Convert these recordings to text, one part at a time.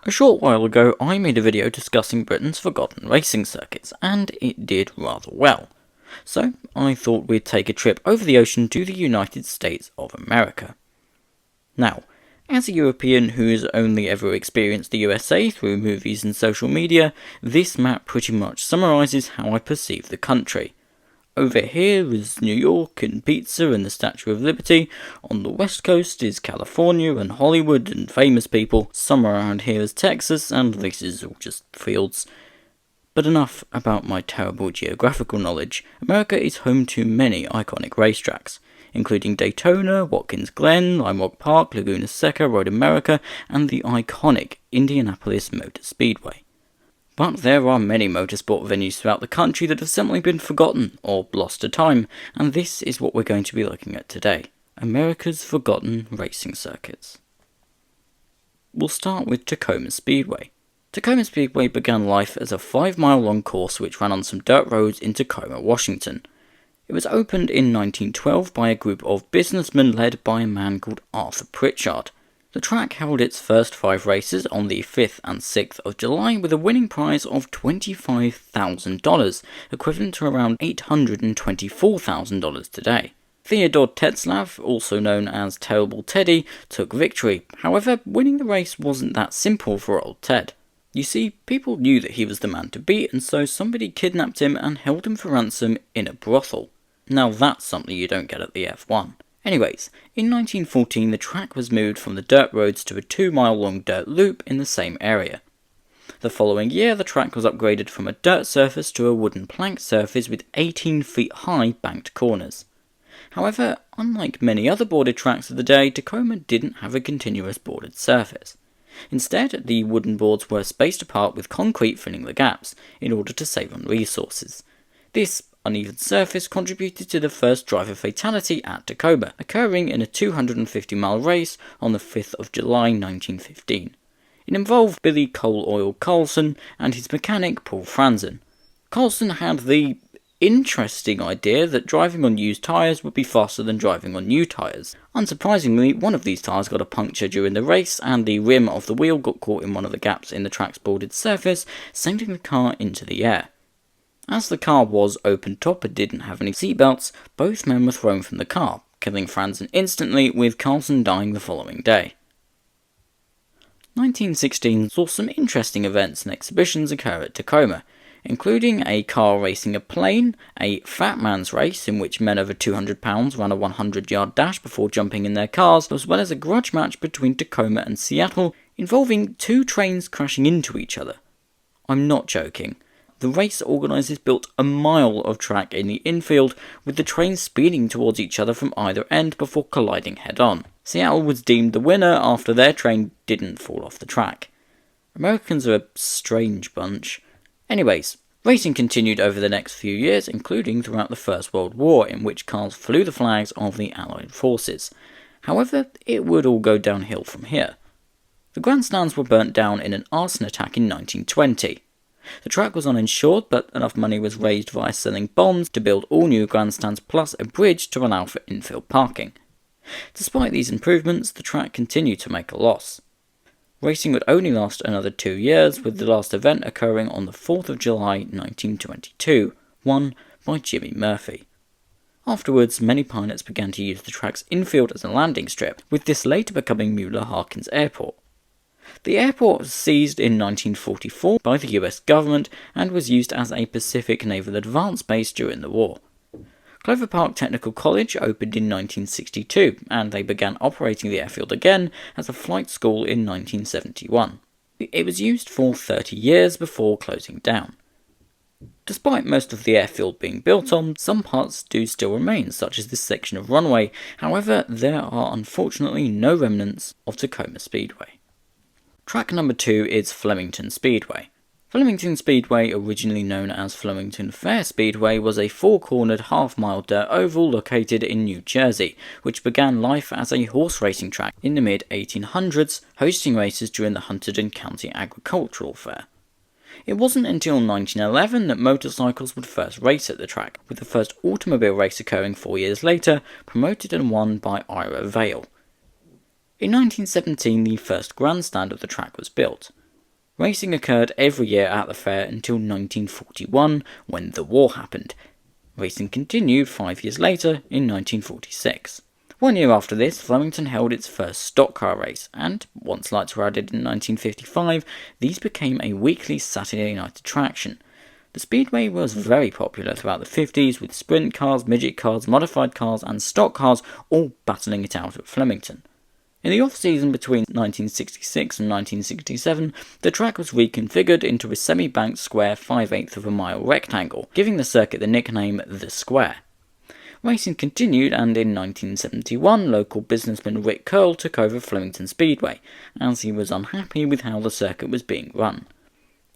A short while ago, I made a video discussing Britain's forgotten racing circuits, and it did rather well. So, I thought we'd take a trip over the ocean to the United States of America. Now, as a European who has only ever experienced the USA through movies and social media, this map pretty much summarises how I perceive the country. Over here is New York and pizza and the Statue of Liberty. On the west coast is California and Hollywood and famous people. Somewhere around here is Texas, and this is all just fields. But enough about my terrible geographical knowledge. America is home to many iconic racetracks, including Daytona, Watkins Glen, Lime Rock Park, Laguna Seca, Road America, and the iconic Indianapolis Motor Speedway. But there are many motorsport venues throughout the country that have simply been forgotten or lost to time, and this is what we're going to be looking at today: America's forgotten racing circuits. We'll start with Tacoma Speedway. Tacoma Speedway began life as a 5-mile-long course which ran on some dirt roads in Tacoma, Washington. It was opened in 1912 by a group of businessmen led by a man called Arthur Pritchard. The track held its first 5 races on the 5th and 6th of July with a winning prize of $25,000, equivalent to around $824,000 today. Theodore Tetzlaff, also known as Terrible Teddy, took victory. However, winning the race wasn't that simple for old Ted. You see, people knew that he was the man to beat, and so somebody kidnapped him and held him for ransom in a brothel. Now that's something you don't get at the F1. Anyways, in 1914 the track was moved from the dirt roads to a 2-mile-long dirt loop in the same area. The following year the track was upgraded from a dirt surface to a wooden plank surface with 18 feet high banked corners. However, unlike many other boarded tracks of the day, Tacoma didn't have a continuous boarded surface. Instead, the wooden boards were spaced apart with concrete filling the gaps, in order to save on resources. This uneven surface contributed to the first driver fatality at Tacoma, occurring in a 250-mile race on the 5th of July 1915. It involved Billy Coal Oil Carlson and his mechanic Paul Franzen. Carlson had the interesting idea that driving on used tyres would be faster than driving on new tyres. Unsurprisingly, one of these tyres got a puncture during the race, and the rim of the wheel got caught in one of the gaps in the track's boarded surface, sending the car into the air. As the car was open top and didn't have any seatbelts, both men were thrown from the car, killing Franzen instantly, with Carlson dying the following day. 1916 saw some interesting events and exhibitions occur at Tacoma, including a car racing a plane, a fat man's race in which men over 200 pounds ran a 100-yard dash before jumping in their cars, as well as a grudge match between Tacoma and Seattle involving 2 trains crashing into each other. I'm not joking. The race organisers built a mile of track in the infield, with the trains speeding towards each other from either end before colliding head-on. Seattle was deemed the winner after their train didn't fall off the track. Americans are a strange bunch. Anyways, racing continued over the next few years, including throughout the First World War, in which cars flew the flags of the Allied forces. However, it would all go downhill from here. The grandstands were burnt down in an arson attack in 1920. The track was uninsured, but enough money was raised via selling bonds to build all new grandstands plus a bridge to allow for infield parking. Despite these improvements, the track continued to make a loss. Racing would only last another 2 years, with the last event occurring on the 4th of July 1922, won by Jimmy Murphy. Afterwards, many pilots began to use the track's infield as a landing strip, with this later becoming Mueller-Harkins Airport. The airport was seized in 1944 by the US government and was used as a Pacific Naval Advance base during the war. Clover Park Technical College opened in 1962, and they began operating the airfield again as a flight school in 1971. It was used for 30 years before closing down. Despite most of the airfield being built on, some parts do still remain, such as this section of runway. However, there are unfortunately no remnants of Tacoma Speedway. Track number 2 is Flemington Speedway. Flemington Speedway, originally known as Flemington Fair Speedway, was a 4-cornered half-mile dirt oval located in New Jersey, which began life as a horse racing track in the mid-1800s, hosting races during the Hunterdon County Agricultural Fair. It wasn't until 1911 that motorcycles would first race at the track, with the first automobile race occurring 4 years later, promoted and won by Ira Vale. In 1917, the first grandstand of the track was built. Racing occurred every year at the fair until 1941, when the war happened. Racing continued 5 years later in 1946. 1 year after this, Flemington held its first stock car race, and once lights were added in 1955, these became a weekly Saturday night attraction. The speedway was very popular throughout the 50s, with sprint cars, midget cars, modified cars, and stock cars all battling it out at Flemington. In the off-season between 1966 and 1967, the track was reconfigured into a semi-banked square 5/8 of a mile rectangle, giving the circuit the nickname The Square. Racing continued, and in 1971, local businessman Rick Curl took over Flemington Speedway, as he was unhappy with how the circuit was being run.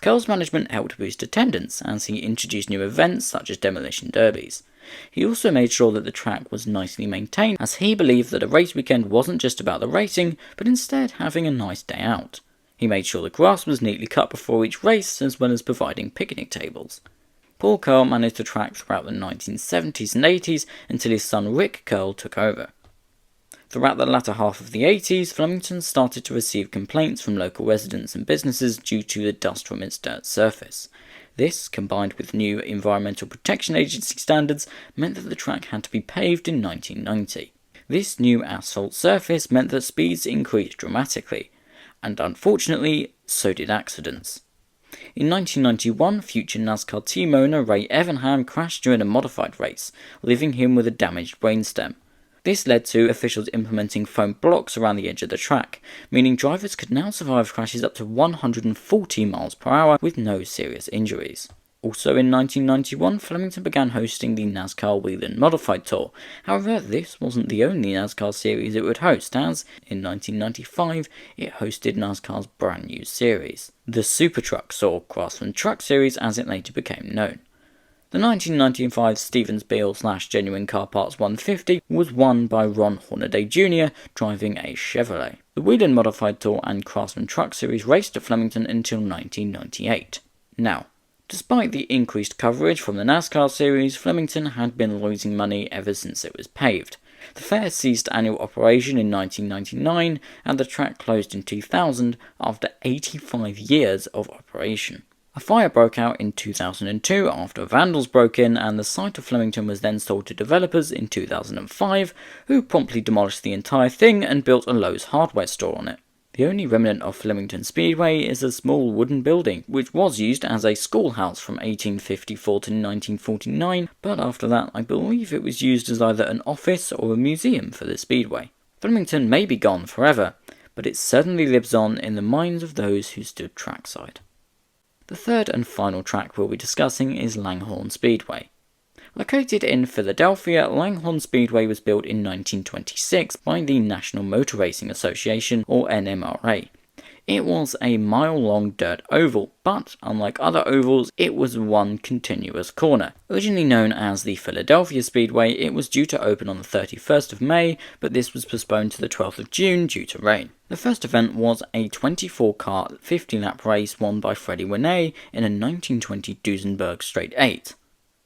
Curl's management helped boost attendance, as he introduced new events such as demolition derbies. He also made sure that the track was nicely maintained, as he believed that a race weekend wasn't just about the racing, but instead having a nice day out. He made sure the grass was neatly cut before each race, as well as providing picnic tables. Paul Curl managed the track throughout the 1970s and 80s until his son Rick Curl took over. Throughout the latter half of the 80s, Flemington started to receive complaints from local residents and businesses due to the dust from its dirt surface. This, combined with new Environmental Protection Agency standards, meant that the track had to be paved in 1990. This new asphalt surface meant that speeds increased dramatically, and unfortunately, so did accidents. In 1991, future NASCAR team owner Ray Evernham crashed during a modified race, leaving him with a damaged brainstem. This led to officials implementing foam blocks around the edge of the track, meaning drivers could now survive crashes up to 140 miles per hour with no serious injuries. Also in 1991, Flemington began hosting the NASCAR Whelen Modified Tour. However, this wasn't the only NASCAR series it would host, as in 1995 it hosted NASCAR's brand new series, the Super Trucks, or Craftsman Truck Series as it later became known. The 1995 Stevens Beal / Genuine Car Parts 150 was won by Ron Hornaday Jr. driving a Chevrolet. The Whelen Modified Tour and Craftsman Truck Series raced at Flemington until 1998. Now, despite the increased coverage from the NASCAR series, Flemington had been losing money ever since it was paved. The fair ceased annual operation in 1999, and the track closed in 2000 after 85 years of operation. A fire broke out in 2002 after vandals broke in, and the site of Flemington was then sold to developers in 2005, who promptly demolished the entire thing and built a Lowe's hardware store on it. The only remnant of Flemington Speedway is a small wooden building, which was used as a schoolhouse from 1854 to 1949, but after that I believe it was used as either an office or a museum for the Speedway. Flemington may be gone forever, but it certainly lives on in the minds of those who stood trackside. The third and final track we'll be discussing is Langhorne Speedway. Located in Philadelphia, Langhorne Speedway was built in 1926 by the National Motor Racing Association, or NMRA. It was a mile-long dirt oval, but unlike other ovals, it was one continuous corner. Originally known as the Philadelphia Speedway, it was due to open on the 31st of May, but this was postponed to the 12th of June due to rain. The first event was a 24-car 50-lap race won by Freddie Winnet in a 1920 Duesenberg Straight 8.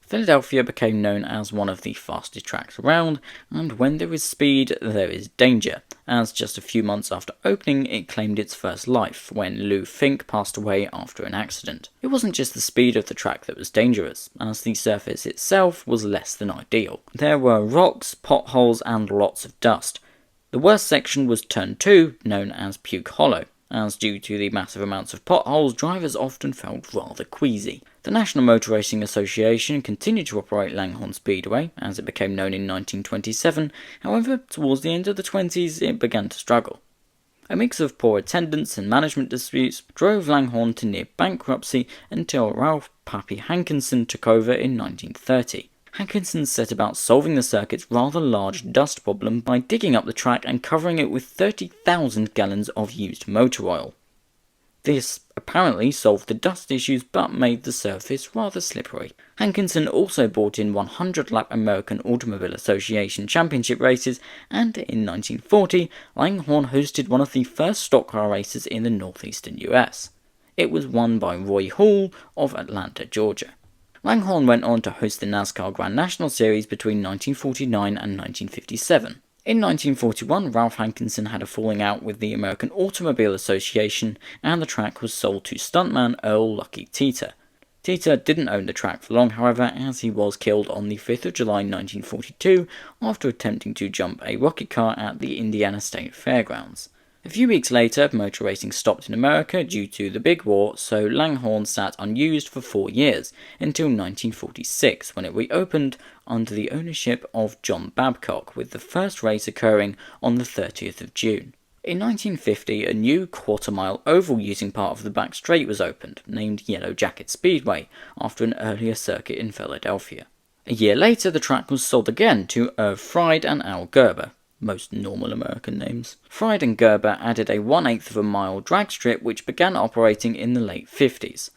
Philadelphia became known as one of the fastest tracks around, and when there is speed, there is danger, as just a few months after opening, it claimed its first life when Lou Fink passed away after an accident. It wasn't just the speed of the track that was dangerous, as the surface itself was less than ideal. There were rocks, potholes, and lots of dust. The worst section was Turn 2, known as Puke Hollow, as due to the massive amounts of potholes, drivers often felt rather queasy. The National Motor Racing Association continued to operate Langhorne Speedway, as it became known in 1927, however, towards the end of the 20s it began to struggle. A mix of poor attendance and management disputes drove Langhorne to near bankruptcy until Ralph "Pappy" Hankinson took over in 1930. Hankinson set about solving the circuit's rather large dust problem by digging up the track and covering it with 30,000 gallons of used motor oil. This apparently solved the dust issues but made the surface rather slippery. Hankinson also brought in 100-lap American Automobile Association Championship races, and in 1940, Langhorne hosted one of the first stock car races in the northeastern US. It was won by Roy Hall of Atlanta, Georgia. Langhorne went on to host the NASCAR Grand National Series between 1949 and 1957. In 1941, Ralph Hankinson had a falling out with the American Automobile Association, and the track was sold to stuntman Earl Lucky Teeter. Teeter didn't own the track for long, however, as he was killed on the 5th of July 1942 after attempting to jump a rocket car at the Indiana State Fairgrounds. A few weeks later, motor racing stopped in America due to the Big War, so Langhorne sat unused for 4 years, until 1946, when it reopened under the ownership of John Babcock, with the first race occurring on the 30th of June. In 1950, a new quarter-mile oval using part of the back straight was opened, named Yellow Jacket Speedway, after an earlier circuit in Philadelphia. A year later, the track was sold again to Irv Fried and Al Gerber. Most normal American names. Fried and Gerber added a 1/8 of a mile drag strip which began operating in the late 50s.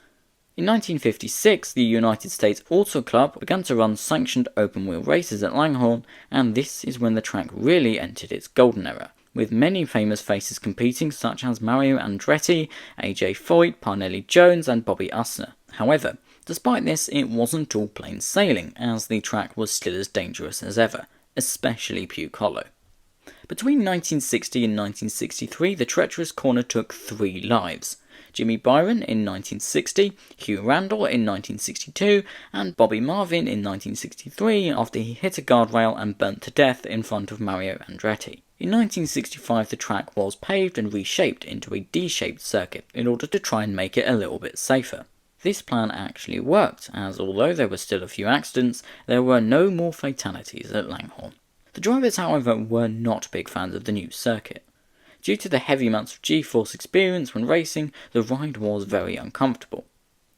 In 1956, the United States Auto Club began to run sanctioned open-wheel races at Langhorne, and this is when the track really entered its golden era, with many famous faces competing such as Mario Andretti, AJ Foyt, Parnelli Jones and Bobby Usner. However, despite this, it wasn't all plain sailing, as the track was still as dangerous as ever, especially Puke Hollow. Between 1960 and 1963, the treacherous corner took 3 lives. Jimmy Byron in 1960, Hugh Randall in 1962, and Bobby Marvin in 1963 after he hit a guardrail and burnt to death in front of Mario Andretti. In 1965, the track was paved and reshaped into a D-shaped circuit in order to try and make it a little bit safer. This plan actually worked, as although there were still a few accidents, there were no more fatalities at Langhorne. The drivers, however, were not big fans of the new circuit. Due to the heavy amounts of G-force experience when racing, the ride was very uncomfortable.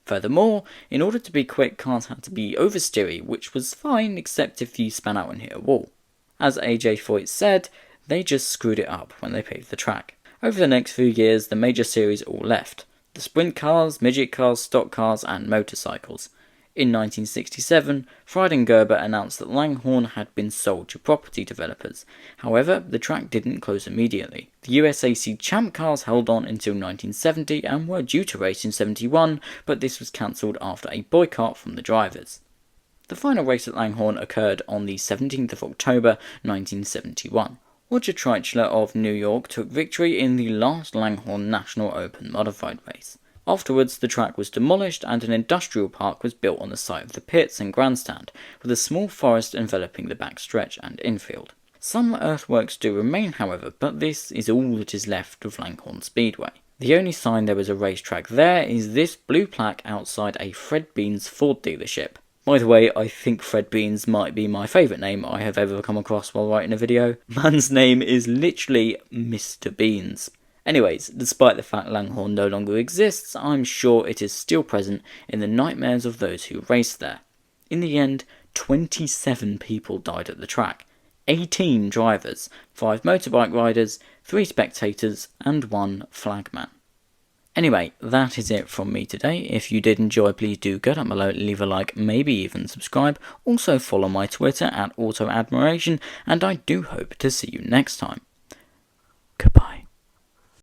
Furthermore, in order to be quick, cars had to be oversteery, which was fine except if you span out and hit a wall. As AJ Foyt said, they just screwed it up when they paved the track. Over the next few years, the major series all left. The sprint cars, midget cars, stock cars, and motorcycles. In 1967, Fried and Gerber announced that Langhorne had been sold to property developers. However, the track didn't close immediately. The USAC Champ cars held on until 1970 and were due to race in 71, but this was cancelled after a boycott from the drivers. The final race at Langhorne occurred on the 17th of October 1971. Roger Treichler of New York took victory in the last Langhorne National Open modified race. Afterwards, the track was demolished and an industrial park was built on the site of the pits and grandstand, with a small forest enveloping the backstretch and infield. Some earthworks do remain, however, but this is all that is left of Langhorne Speedway. The only sign there is a racetrack there is this blue plaque outside a Fred Beans Ford dealership. By the way, I think Fred Beans might be my favourite name I have ever come across while writing a video. Man's name is literally Mr. Beans. Anyways, despite the fact Langhorne no longer exists, I'm sure it is still present in the nightmares of those who raced there. In the end, 27 people died at the track, 18 drivers, 5 motorbike riders, 3 spectators, and 1 flagman. Anyway, that is it from me today. If you did enjoy, please do go down below, leave a like, maybe even subscribe. Also follow my Twitter @AutoAdmiration, and I do hope to see you next time. Goodbye.